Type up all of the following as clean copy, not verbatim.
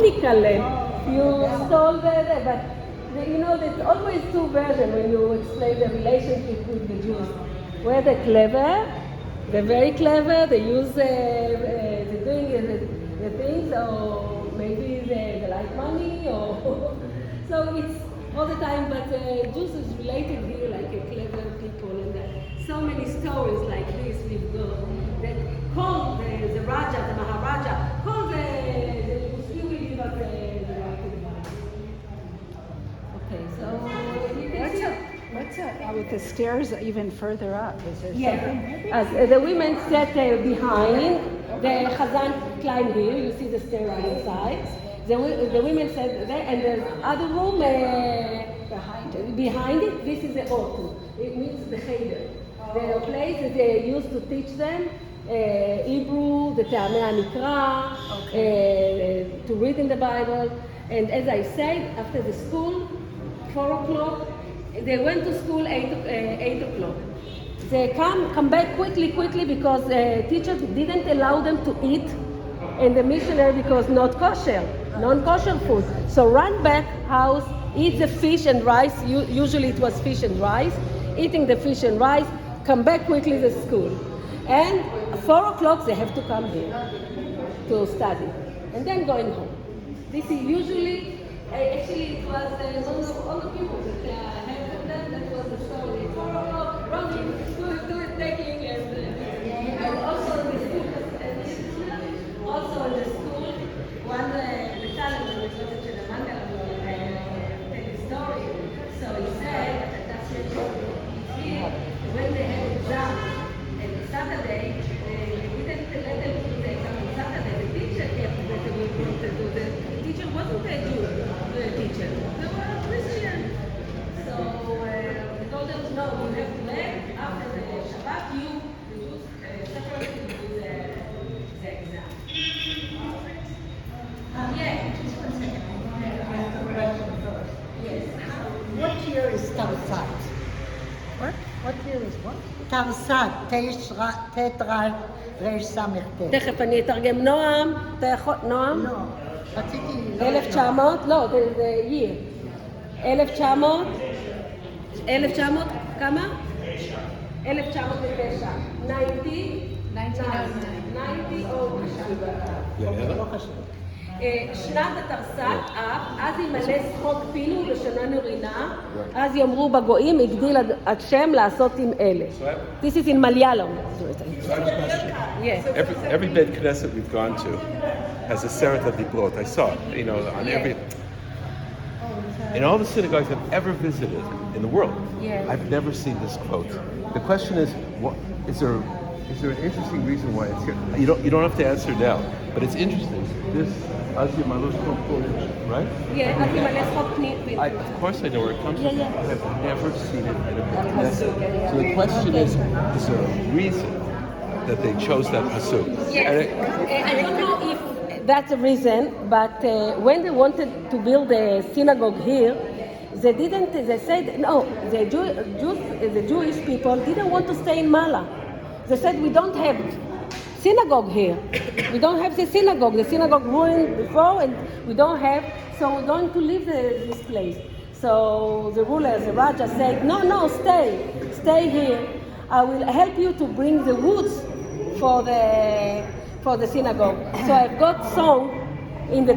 technical you solve it, but there's always two versions when you explain the relationship with the Jews. Where they're clever, they're very clever, they use, they're doing the things, or maybe they like money, or so it's all the time, but Jews is related here like a clever people, and so many stories like this we've got that call the Raja, the Maharaja, call the Muslim give us the right advice. Okay, so you can see. What's up with the stairs even further up? Is there something? As the women sat behind, the Chazan climbed here, you see the stairs inside. The women sat there, and the other room behind it, this is the Otu. It means the Cheder. The place that they used to teach them Hebrew, the Te'amei HaMikra, to read in the Bible. And as I said, after the school, 4 o'clock, they went to school 8 o'clock. They come back quickly because teachers didn't allow them to eat in the missionary because not kosher, non-kosher food. So run back house, eat the fish and rice. Usually it was fish and rice. Eating the fish and rice, come back quickly to school. And 4 o'clock they have to come here to study. And then going home. This is usually, actually it was one of all the people that that was the story. 4 o'clock, running, do it, taking, and also in the school, one the talent was going to the Mandela tell the story. So he said that's here when they had exam and Saturday, they didn't let them do the exam on Saturday. The teacher kept that they were going to do the teacher wasn't a Jew, the teacher. They were Christian. So we told them, no, you have to learn after the Shabbat, you Jews separately do the exam. Just 1 second. Yes. What year is Tarsat? What year is what? Tarsat, Tetra, Resh Samech. תכף אני אתרגם. נועם, אתה יכול, נועם? לא, רציתי... 1900? לא, זה year. 1900, כמה? 1909. 1909. שנת התרס"ט, אז ימלא שחוק פינו לשנה נרינה, אז יאמרו בגויים, הגדיל השם לעשות עם אלה. This is in Malayalam. Yes. Every Beit Knesset we've gone to has a Seret of Dibrot. I saw it, on every... In all the synagogues I've ever visited in the world, I've never seen this quote. The question is, is there an interesting reason why it's here? You don't have to answer now, but it's interesting. This Azim Alosh right? Yeah, Azim Alosh of course I know where it comes from. Yeah. I have never seen it in a Beit Knesset. So the question is there a reason that they chose that pasuk? Yes. I don't know if that's the reason, but when they wanted to build a synagogue here, they said, no, the Jewish people didn't want to stay in Mala. They said, we don't have synagogue here. We don't have the synagogue. The synagogue ruined before, and we don't have, so we're going to leave this place. So the ruler, the Raja, said, no, stay here. I will help you to bring the woods for the synagogue. So I've got song in the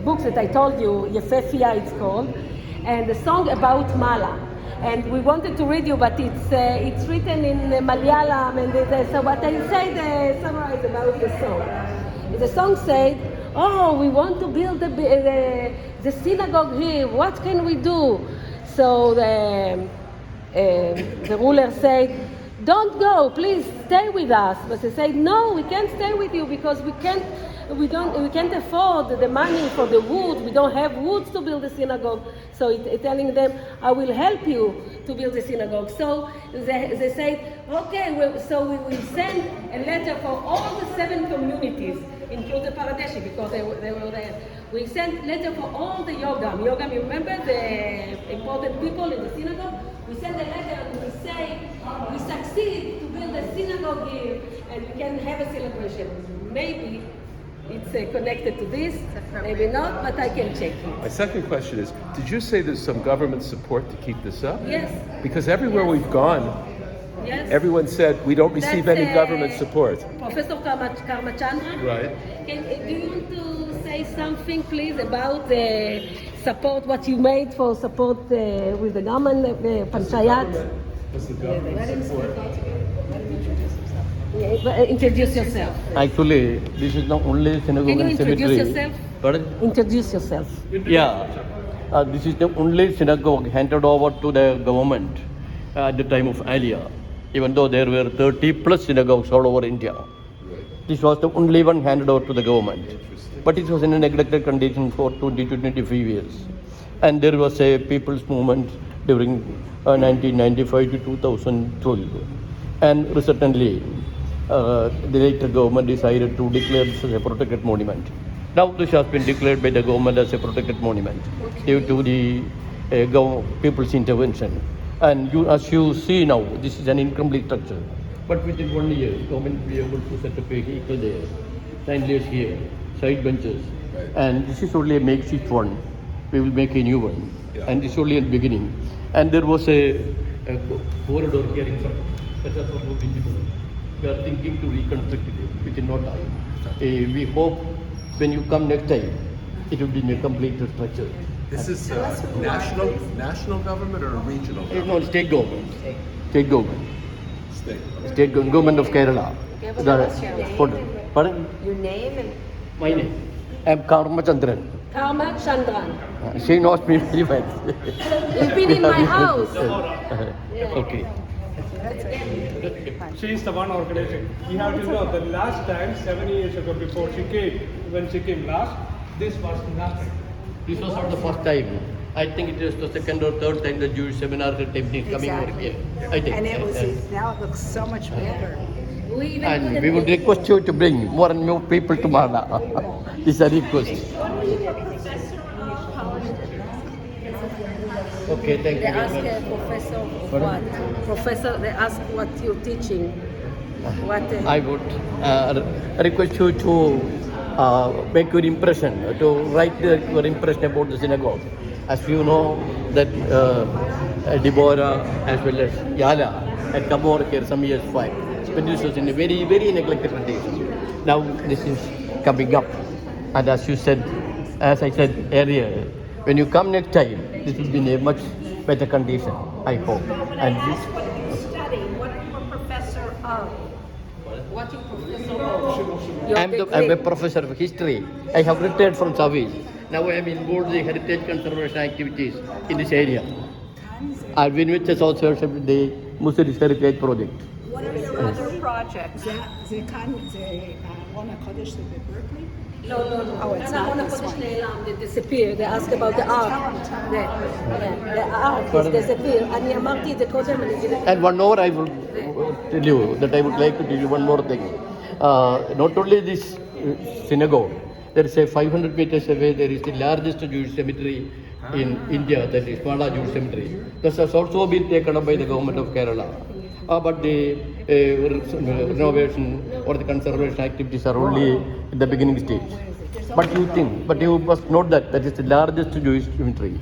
books that I told you, Yefefia it's called, and the song about Mala. And we wanted to read you, but it's written in Malayalam, and so what I say, summarize about the song. The song said, oh, we want to build the synagogue here. What can we do? So the ruler said, don't go, please stay with us. But they said, no, we can't stay with you because we can't afford the money for the wood. We don't have woods to build the synagogue. So it's telling them, I will help you to build the synagogue. So they said, okay, so we will send a letter for all the 7 communities, including Paradeshi, because they were there. We sent letter for all the Yogam. Yogam, you remember the important people in the synagogue? We send a letter and we say, we succeed to build a synagogue here and we can have a celebration. Maybe it's connected to this, maybe not, but I can check it. My second question is, did you say there's some government support to keep this up? Yes. Because everywhere we've gone, Yes. everyone said we don't receive That's, any government support. Professor Karmachandra? Right. Do you want to say something, please, about the support, what you made for support with the government, Panchayat? What's the government support? Introduce yourself. Actually, this is the only synagogue Can you and introduce cemetery. yourself? Pardon? Introduce yourself. Yeah. This is the only synagogue handed over to the government at the time of Aliyah, even though there were 30 plus synagogues all over India. This was the only one handed over to the government. But it was in a neglected condition for 20 to 25 years. And there was a people's movement during 1995 to 2012. And recently, the later government decided to declare this as a protected monument. Now this has been declared by the government as a protected monument due to the people's intervention. And as you see now, this is an incomplete structure. But within 1 year, government will be able to set up a vehicle there, chandeliers here, side benches. And this is only a makeshift one. We will make a new one. Yeah. And this is only a beginning. And there was a corridor here in front. That was also visible. We are thinking to reconstruct it within no time. We hope when you come next time, it will be in a complete structure. This is national government or a regional government? No, state government. State government. State. State government of Kerala. Pardon? Your name and My name. I am Karmachandran. Karmachandran. She knows me very well. You've been in my house. Okay. She is the one organizing. You have to know the last time, 7 years ago before she came, when she came last, this was nothing. This was not the first time. I think it is the second or third time the Jewish seminar is coming over here. I think. and it was now it looks so much better. And we would request you to bring more and more people to Mala. This is a request. Okay, thank They you ask very much. professor Pardon? what? Professor, they ask what you're teaching. What? I would request you to make your impression, to write your impression about the synagogue. As you know that Deborah as well as Yala had come over here some years back, when this was in a very, very neglected condition. Now this is coming up. And as you said, as I said earlier, when you come next time, this will be in a much better condition, I hope. And this, What are you a professor of? What you professor of? I'm a professor of history. I have retired from service. Now I am involved in heritage conservation activities in this area. I've been with association with the Muslim Heritage Project. What are your other projects? זה כאן, זה ארון הקודש זה בברקלי? No. Oh, it's not Arona this Kodesh one. Ne'elam, they disappear. They ask about the ark. The ark is disappear. אני אמרתי את זה קודם, אני אגיד את זה. And one more I will tell you, that I would like to tell you one more thing. Not only this synagogue, there is a 500 meters away, there is the largest Jewish cemetery in India, that is Mala Jewish Cemetery. This has also been taken up by the government of Kerala. But the renovation or the conservation activities are only in the beginning stage. But you must note that that is the largest Jewish cemetery.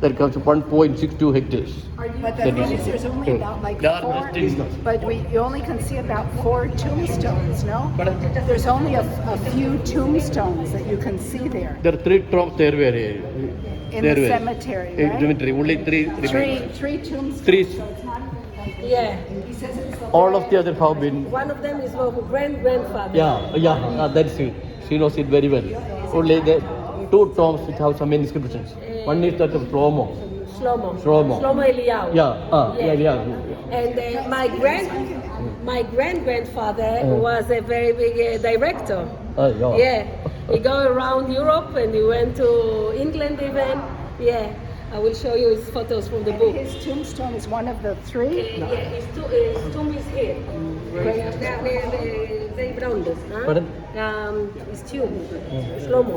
That comes to 1.62 hectares. But the thing is, there's only about like largest four, in- but you only can see about 4 tombstones, no? But There's only a few tombstones that you can see there. there are 3 tombs there were. In the cemetery, right? Cemetery, only 3 remain. Three tombstones. 3. So it's not like Yeah. he says it's the All of the other have been. One of them is my grandfather. That's it. She knows it very well. Only the 2 tombs which have some inscriptions. One is that of Shlomo. Shlomo Eliyahu. Yeah. And my grandfather was a very big director. Yeah, he go around Europe and he went to England even. Yeah, I will show you his photos from the book. his tombstone is one of the 3. Yeah, his tomb is here. They brown this, huh? Pardon? His tomb, Shlomo.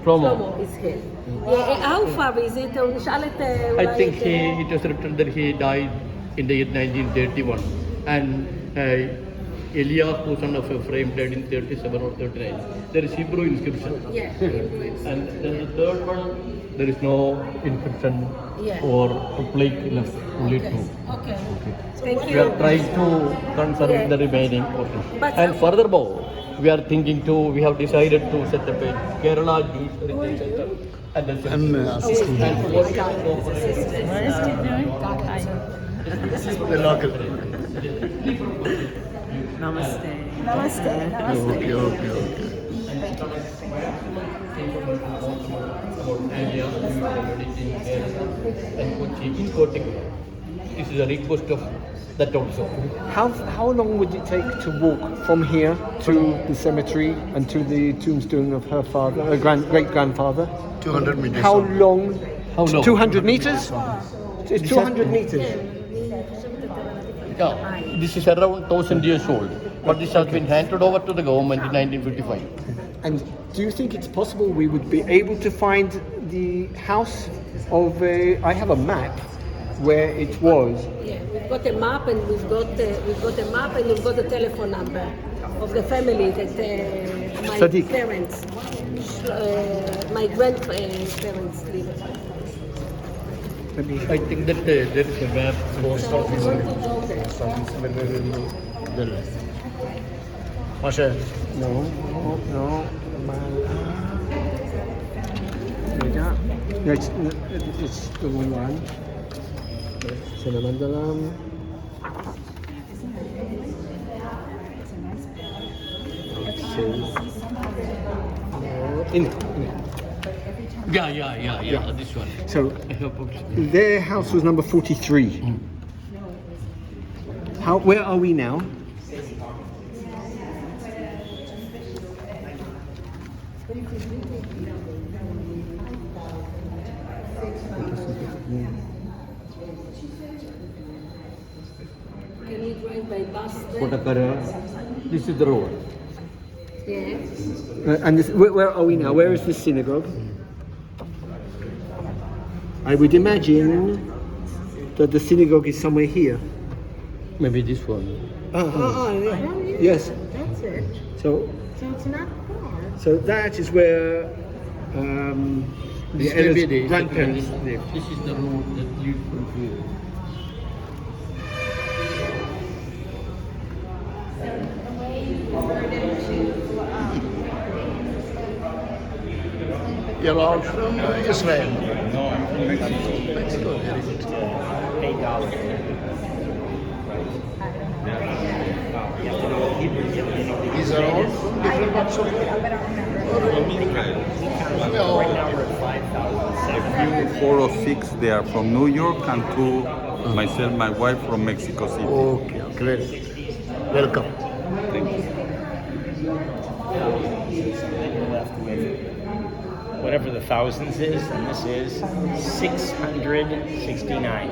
Shlomo is here. Yeah, how far is it? נשאל את I think it was written that he died in the year 1931. And Eliyahu, son of Ephraim, died in 37 or 39. There is Hebrew inscription. Yeah. And then the third one, there is no inscription Yeah. or a plaque left, only two. Okay. Thank We are you. trying to conserve Yeah. the remaining portion. But- And furthermore, we are thinking to, we have decided to set up a Kerala Jewish Heritage Center. And the The local. Namaste. Okay, okay, okay. And Kochi in particular. This is a request of that also. How long would it take to walk from here to the cemetery and to the tombstone of her father, her great grandfather? 200 meters. How long? How long? 200 meters? It's 200 meters. Yeah, this is around 1,000 years old, but this has been handed over to the government in 1955. And do you think it's possible we would be able to find the house of I have a map where it was. Yeah, we've got a map and we've got a map and we've got the telephone number of the family that my Sadiq. parents, my grandparents live. I think that there is a map. So we want to go there. Masha. No. No, it's the wrong one. Sinamandalam. In it. Yeah, this one. So their house was number 43. Where are we now? Can you drive by bus there? Kotakara. This is the road. Yeah. And where are we now? Where is the synagogue? I would imagine that the synagogue is somewhere here. Maybe this one. Yes. That's it. So So it's not far. So that is where This the may be Ella's the grandparents lived. This is the road that leads from here. You're all from Israel. No, I'm from Mexico. Mexico, very good. $8. These are all from different parts of the world. Right now we're at 5,000. A few, 4 or 6, they are from New York, and 2, myself, my wife, from Mexico City. Okay, okay, very good. Welcome. Thank you. Then you're left with whatever the thousands is, and this is 669.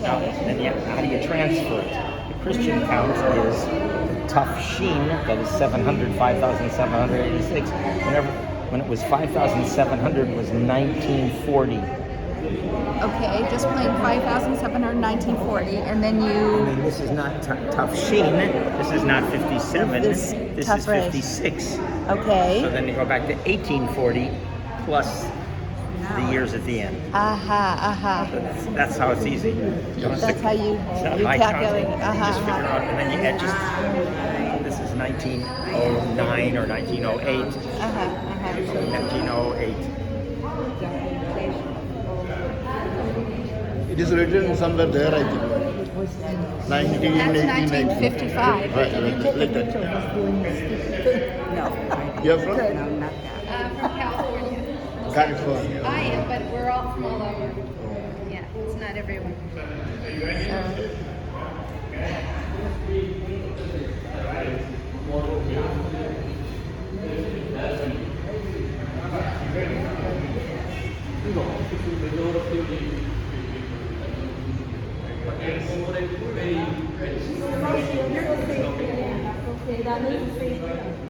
Now, then how do you transfer it? The Christian count is Tafshin, that is 700, 5,786. When it was 5,700 was 1940. Okay, just plain 5,719.40, and then you. And this is not Tafshin, this is not 57, This this tough is rate. 56. Okay. So then you go back to 1840 plus the years at the end. Aha. That's how it's easy. That's how you It's not you my calculate. count. You just figure out, and then you add just, this is 1909 or 1908. So 1908. It is written somewhere there, I think. 1989. 1955. Right, like that. No. You're from? From California. California. I am, but we're all from all over. Yeah, it's not everyone. Okay, that means